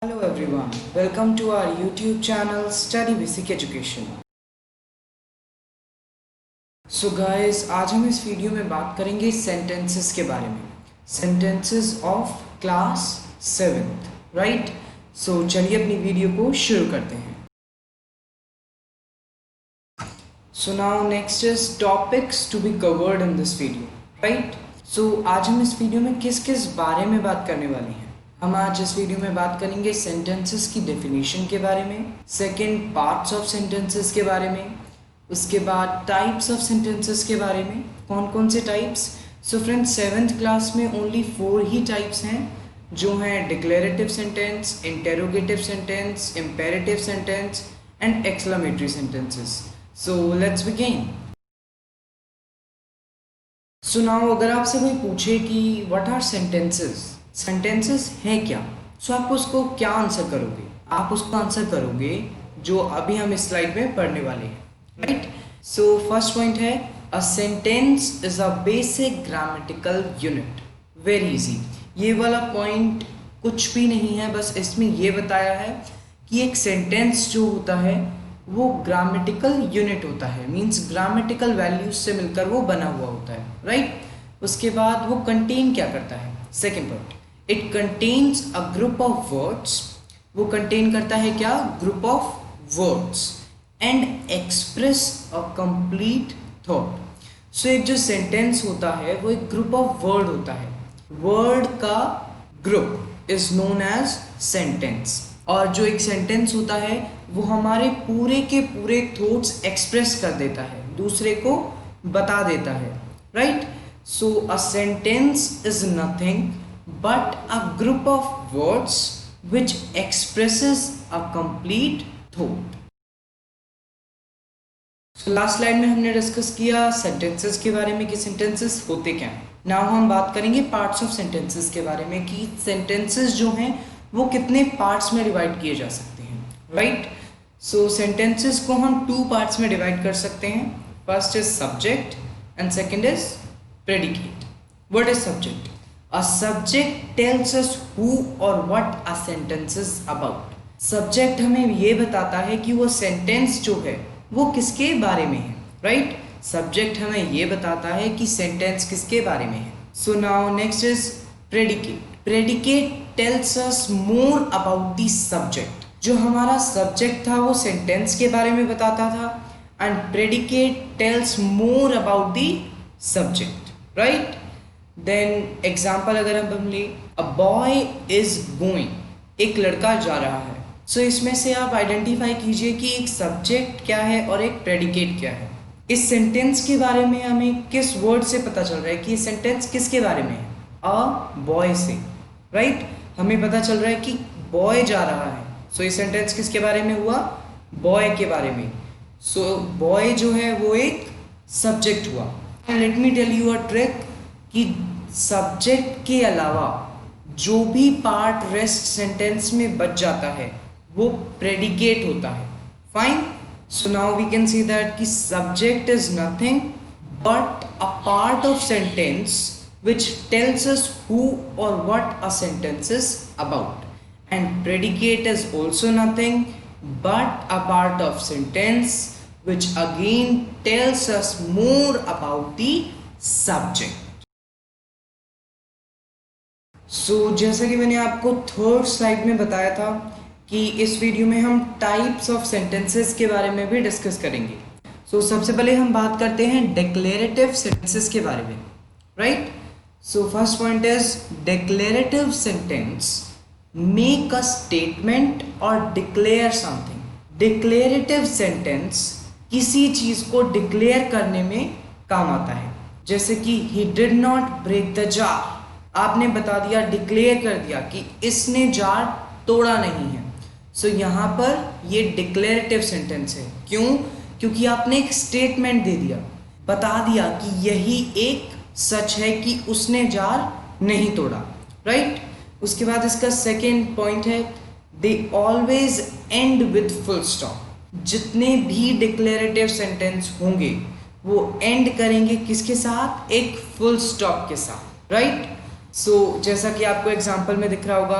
Hello everyone, welcome to our YouTube channel Study Basic Education. So guys, आज हम इस video में बात करेंगे सेंटेंसेस के बारे में. Sentences of class 7th, right? So चलिए अपनी वीडियो को शुरू करते हैं. So now next is topics to be covered in this video, right? So आज हम इस वीडियो में किस किस बारे में बात करने वाले हैं. हम आज इस वीडियो में बात करेंगे सेंटेंसेस की डेफिनेशन के बारे में, सेकंड पार्ट्स ऑफ सेंटेंसेस के बारे में, उसके बाद टाइप्स ऑफ सेंटेंसेस के बारे में. कौन कौन से types? So friends, 7th class में ओनली 4 ही टाइप्स हैं, जो हैं declarative sentence, interrogative sentence, imperative sentence and exclamatory sentences. So let's begin. So now अगर आपसे कोई पूछे कि व्हाट आर सेंटेंसेस, सेंटेंसेस है क्या, सो आप उसको क्या आंसर करोगे? आप उसको आंसर करोगे जो अभी हम इस स्लाइड में पढ़ने वाले हैं, राइट? सो फर्स्ट पॉइंट है, अ sentence is a basic grammatical unit. Very easy. ये वाला पॉइंट कुछ भी नहीं है, बस इसमें ये बताया है कि एक सेंटेंस जो होता है वो ग्रामेटिकल यूनिट होता है, मीन्स ग्रामेटिकल वैल्यूज से मिलकर वो बना हुआ होता है, राइट? उसके बाद वो कंटेन क्या करता है? Second point, it contains a group of words. वो कंटेन करता है क्या? Group of words and express a complete thought. So एक जो सेंटेंस होता है वो एक ग्रुप ऑफ वर्ड होता है. वर्ड का group is known as sentence. और जो एक सेंटेंस होता है वो हमारे पूरे के पूरे थॉट्स एक्सप्रेस कर देता है, दूसरे को बता देता है, right? So a sentence is nothing but a group of words which expresses a complete thought. So last slide में हमने डिस्कस किया सेंटेंसेस के बारे में कि सेंटेंसेस होते क्या हैं. नाउ हम बात करेंगे पार्ट्स ऑफ सेंटेंसेस के बारे में कि सेंटेंसेस जो हैं वो कितने पार्ट्स में डिवाइड किए जा सकते हैं, राइट? सो सेंटेंसेस को हम 2 पार्ट्स में डिवाइड कर सकते हैं. First is subject and second is predicate. What is subject? A subject tells us who or what a sentence is about. Subject हमें ये बताता है कि वो sentence जो है वो किसके बारे में है, right? Subject हमें ये बताता है कि sentence किसके बारे में है. So now next is predicate. Predicate tells us more about the subject. जो हमारा subject था वो sentence के बारे में बताता था and predicate tells more about the subject, right? Then example अगर हम ले, अ बॉय इज गोइंग, एक लड़का जा रहा है. सो इसमें से आप आइडेंटिफाई कीजिए कि एक सब्जेक्ट क्या है और एक प्रेडिकेट क्या है. इस सेंटेंस के बारे में हमें किस वर्ड से पता चल रहा है कि ये सेंटेंस किसके बारे में है? अ बॉय से, राइट? हमें पता चल रहा है कि बॉय जा रहा है. सो ये सेंटेंस किसके बारे में हुआ? बॉय के बारे में. सो बॉय जो है वो एक सब्जेक्ट हुआ. Let me tell you a trick कि सब्जेक्ट के अलावा जो भी पार्ट रेस्ट सेंटेंस में बच जाता है वो प्रेडिकेट होता है. Fine. So now we can see that कि subject is nothing but a part of sentence which tells us who और what a sentence is about, and predicate is also nothing but a part of sentence which again tells us more about the subject. So जैसा कि मैंने आपको third slide में बताया था कि इस वीडियो में हम टाइप्स ऑफ सेंटेंसेस के बारे में भी डिस्कस करेंगे. सो सबसे पहले हम बात करते हैं डिक्लेरेटिव सेंटेंसेस के बारे में, right? So first point is declarative sentence make a statement और डिक्लेयर समथिंग. डिक्लेरेटिव सेंटेंस किसी चीज को डिक्लेयर करने में काम आता है. जैसे कि he did not break the jar. आपने बता दिया, डिक्लेयर कर दिया कि इसने जार तोड़ा नहीं है. सो यहाँ पर ये डिक्लेरेटिव सेंटेंस है. क्यों? क्योंकि आपने एक स्टेटमेंट दे दिया, बता दिया कि यही एक सच है कि उसने जार नहीं तोड़ा, राइट? उसके बाद इसका सेकेंड पॉइंट है, they always and with full stop. जितने भी डिक्लेरेटिव सेंटेंस होंगे वो एंड करेंगे किसके साथ? एक फुल स्टॉप के साथ, राइट? सो जैसा कि आपको एग्जाम्पल में दिख रहा होगा,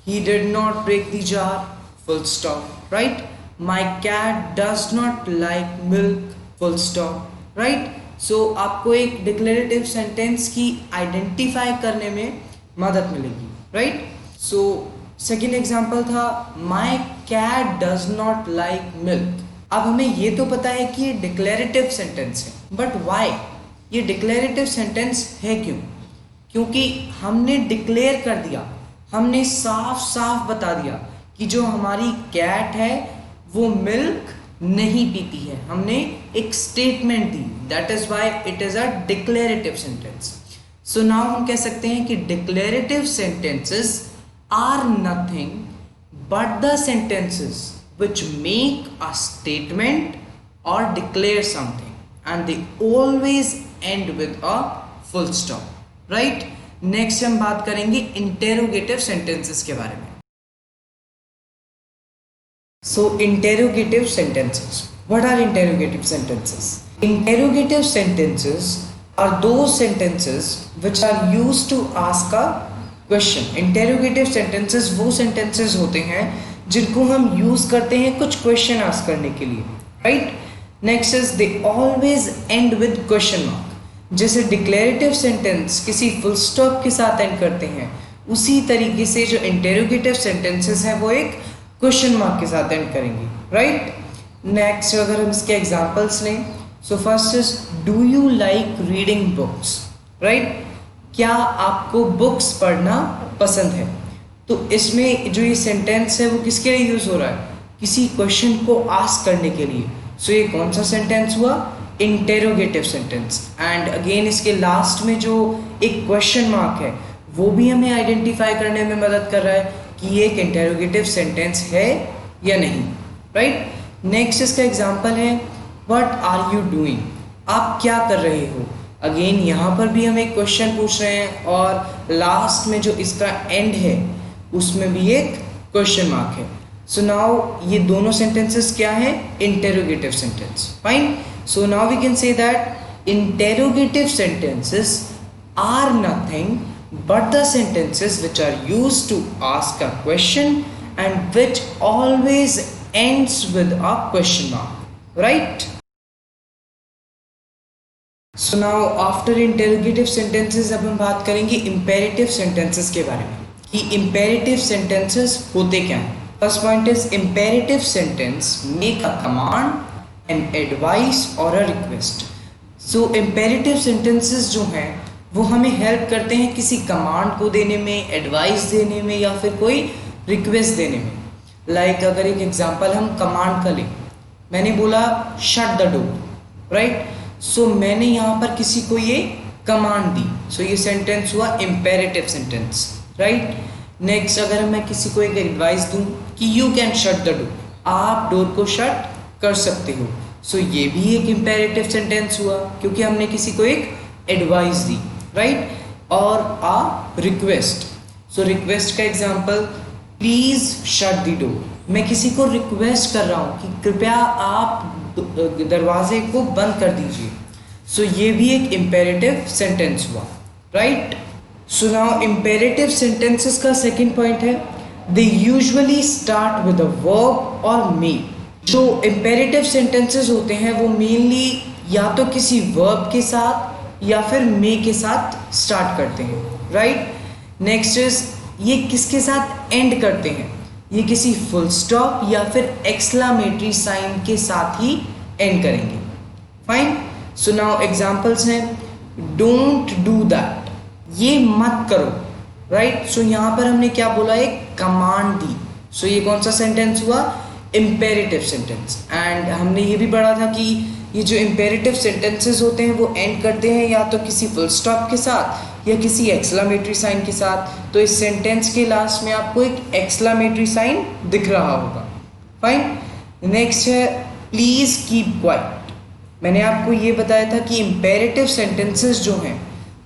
he did not break the jar, full stop, right? My cat does not like milk, full stop, right? So आपको एक डिक्लेरेटिव सेंटेंस की आइडेंटिफाई करने में मदद मिलेगी, राइट? सो सेकेंड एग्जाम्पल था my cat does not like milk. अब हमें ये तो पता है कि ये डिक्लेरेटिव सेंटेंस है, बट वाई ये डिक्लेरेटिव सेंटेंस है क्यों? क्योंकि हमने डिक्लेयर कर दिया, हमने साफ साफ बता दिया कि जो हमारी कैट है वो मिल्क नहीं पीती है। हमने एक स्टेटमेंट दी, that is why it is a declarative sentence. So now हम कह सकते हैं कि declarative sentences are nothing but the sentences which make a statement or declare something and they always end with a full stop, right? Next हम बात करेंगे interrogative sentences के बारे में। So interrogative sentences, what are interrogative sentences? Interrogative sentences are those sentences which are used to ask a question. Interrogative sentences वो sentences होते हैं जिनको हम यूज करते हैं कुछ क्वेश्चन आस्क करने के लिए, right? Next is they always and with question mark. जैसे डिक्लेरेटिव सेंटेंस किसी फुल स्टॉप के साथ एंड करते हैं, उसी तरीके से जो इंटेरोगेटिव सेंटेंसेस हैं वो एक क्वेश्चन मार्क के साथ एंड करेंगे, राइट? नेक्स्ट अगर हम इसके एग्जांपल्स लें, so first is do you like reading books, right? क्या आपको बुक्स पढ़ना पसंद है? तो इसमें जो ये सेंटेंस है वो किसके लिए यूज हो रहा है? किसी क्वेश्चन को आस्क करने के लिए। सो ये कौन सा सेंटेंस हुआ? Interrogative sentence. एंड अगेन इसके लास्ट में जो एक क्वेश्चन मार्क है वो भी हमें आइडेंटिफाई करने में मदद कर रहा है कि ये एक इंटेरोगेटिव सेंटेंस है या नहीं, राइट? नेक्स्ट इसका एग्जाम्पल है व्हाट आर यू डूइंग? आप क्या कर रहे हो? अगेन यहाँ पर भी हम एक क्वेश्चन पूछ रहे हैं और लास्ट में जो इसका एंड है उसमें भी एक क्वेश्चन मार्क है। सो नाउ ये दोनों सेंटेंसेस क्या है? Interrogative sentence, fine. So now we can say that interrogative sentences are nothing but the sentences which are used to ask a question and which always ends with a question mark, right? So now after interrogative sentences अब हम बात करेंगे imperative sentences के बारे में कि imperative sentences होते क्या हैं। First point is imperative sentence make a command, an advice और a request. So imperative sentences जो हैं वो हमें हेल्प करते हैं किसी कमांड को देने में, एडवाइस देने में या फिर कोई रिक्वेस्ट देने में। लाइक अगर एक एग्जांपल हम कमांड का लें, मैंने बोला शट द डोर, राइट? सो मैंने यहाँ पर किसी को ये कमांड दी, सो ये सेंटेंस हुआ इंपेरेटिव सेंटेंस, राइट? नेक्स्ट अगर मैं किसी को एक एडवाइस दूं कि you can shut the door, आप डोर को शट कर सकते हो, सो ये भी एक इंपेरेटिव सेंटेंस हुआ क्योंकि हमने किसी को एक एडवाइस दी, राइट? और आ रिक्वेस्ट, सो रिक्वेस्ट का example please shut the door. मैं किसी को रिक्वेस्ट कर रहा हूँ कि कृपया आप दरवाजे को बंद कर दीजिए, सो ये भी एक इंपेरेटिव सेंटेंस हुआ, right? So now imperative sentences का सेकंड पॉइंट है they usually start with a verb और मे। जो इंपेरेटिव सेंटेंसेस होते हैं वो मेनली या तो किसी वर्ब के साथ या फिर मे के साथ स्टार्ट करते हैं, राइट? नेक्स्ट इज ये किसके साथ एंड करते हैं? ये किसी फुल स्टॉप या फिर एक्सक्लेमेटरी साइन के साथ ही एंड करेंगे, फाइन। सो नाउ एग्जांपल्स हैं डोंट डू दैट, ये मत करो, राइट? सो यहाँ पर हमने क्या बोला? एक कमांड दी, सो ये कौन सा सेंटेंस हुआ? Imperative sentence. एंड हमने ये भी पढ़ा था कि ये जो इंपेरेटिव सेंटेंसेस होते हैं वो एंड करते हैं या तो किसी फुल स्टॉप के साथ या किसी एक्सक्लेमेटरी साइन के साथ। तो इस सेंटेंस के लास्ट में आपको एक एक्सक्लेमेटरी साइन दिख रहा होगा, फाइन। नेक्स्ट है प्लीज कीप क्वाइट। मैंने आपको ये बताया था कि इंपेरेटिव सेंटेंसेस जो हैं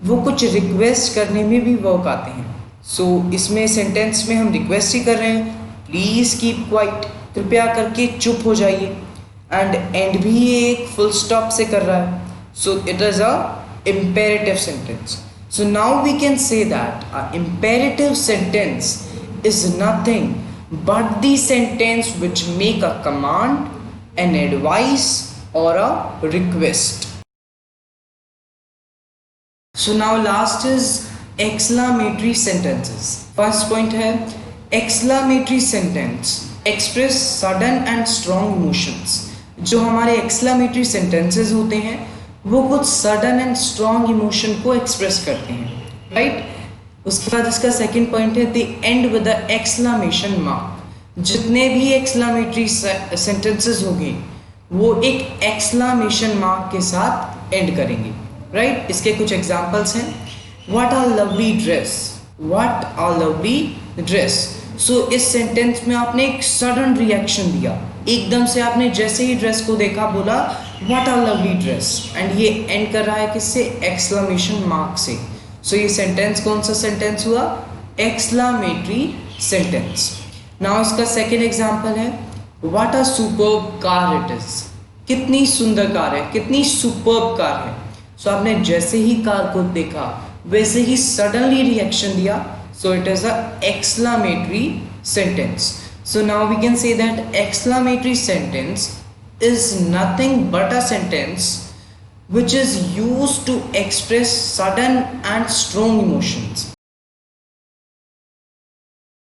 वो कुछ रिक्वेस्ट करने में भी वर्क आते हैं। सो इसमें सेंटेंस में हम रिक्वेस्ट ही कर रहे हैं प्लीज कीप क्वाइट, कृपया करके चुप हो जाइए, एंड भी ये एक फुल स्टॉप से कर रहा है, so it is a imperative sentence. So now we can say that an imperative sentence is nothing but the sentence which make a command, an advice or a request. So now last is exclamatory sentences. First point है exclamatory sentence express sudden and strong emotions. जो हमारे exclamatory sentences होते हैं वो कुछ sudden and strong emotion को express करते हैं, right? उसके बाद इसका second point है they end with the exclamation mark. जितने भी exclamatory sentences होंगे वो एक exclamation mark के साथ end करेंगे, right? इसके कुछ examples हैं. What a lovely dress. What a lovely dress. So इस सेंटेंस में आपने एक सडन रिएक्शन दिया, एकदम से आपने जैसे ही ड्रेस को देखा बोला What a lovely dress, and ये एंड कर रहा है किससे? एक्सक्लेमेशन मार्क से. सो ये सेंटेंस कौन सा सेंटेंस हुआ? Exclamatory sentence. नाउ इसका सेकेंड एग्जाम्पल है What a superb car it is. कितनी सुंदर कार है, कितनी सुपर्ब कार है. सो आपने जैसे ही कार को देखा वैसे ही सडनली रिएक्शन दिया, so it is a exclamatory sentence. So now we can say that exclamatory sentence is nothing but a sentence which is used to express sudden and strong emotions.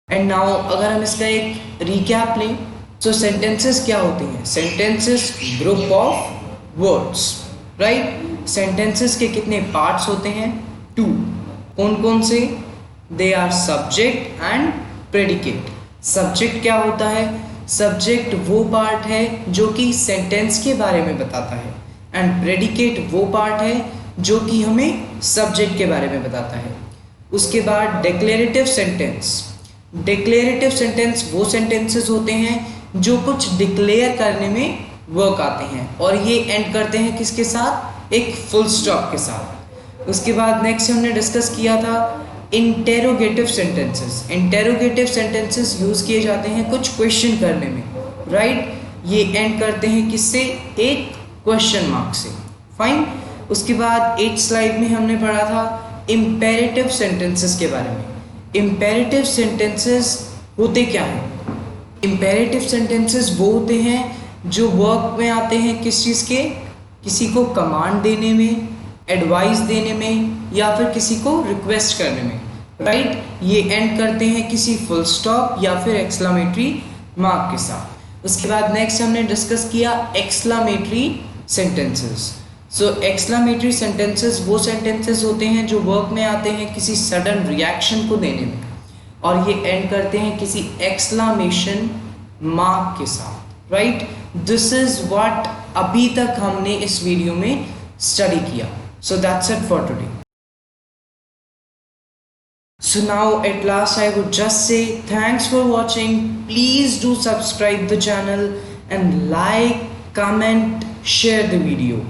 And now अगर हम इसका एक recap लें, so sentences क्या होते हैं? Sentences group of words, right? Sentences के कितने parts होते हैं? 2. कौन कौन से? They are subject and predicate. Subject क्या होता है? Subject वो पार्ट है जो कि सेंटेंस के बारे में बताता है, एंड predicate वो पार्ट है जो कि हमें सब्जेक्ट के बारे में बताता है. उसके बाद declarative sentence. Declarative sentence वो sentences होते हैं जो कुछ डिक्लेयर करने में वर्क आते हैं, और ये एंड करते हैं किसके साथ? एक फुल स्टॉप के साथ. उसके बाद नेक्स्ट हमने डिस्कस किया था interrogative sentences. Interrogative sentences use किए जाते हैं कुछ क्वेश्चन करने में, राइट? ये एंड करते हैं किससे? एक क्वेश्चन मार्क से. फाइन. उसके बाद 8th स्लाइड में हमने पढ़ा था इम्पेरेटिव सेंटेंसेस के बारे में. इम्पेरेटिव सेंटेंसेस होते क्या हैं? इम्पेरेटिव सेंटेंसेस वो होते हैं जो वर्क में आते हैं किस चीज़ के? किसी को कमांड देने में, एडवाइस देने में, या फिर किसी को रिक्वेस्ट करने में, राइट? ये एंड करते हैं किसी फुल स्टॉप या फिर एक्सक्लेमेटरी मार्क के साथ. उसके बाद नेक्स्ट हमने डिस्कस किया एक्सक्लेमेटरी सेंटेंसेस. सो एक्सक्लेमेटरी सेंटेंसेस वो सेंटेंसेस होते हैं जो वर्क में आते हैं किसी सडन रिएक्शन को देने में, और ये एंड करते हैं किसी एक्सक्लेमेशन मार्क के साथ, राइट? दिस इज व्हाट अभी तक हमने इस वीडियो में स्टडी किया. So that's it for today. So now at last I would just say thanks for watching. Please do subscribe the channel and like, comment, share the video.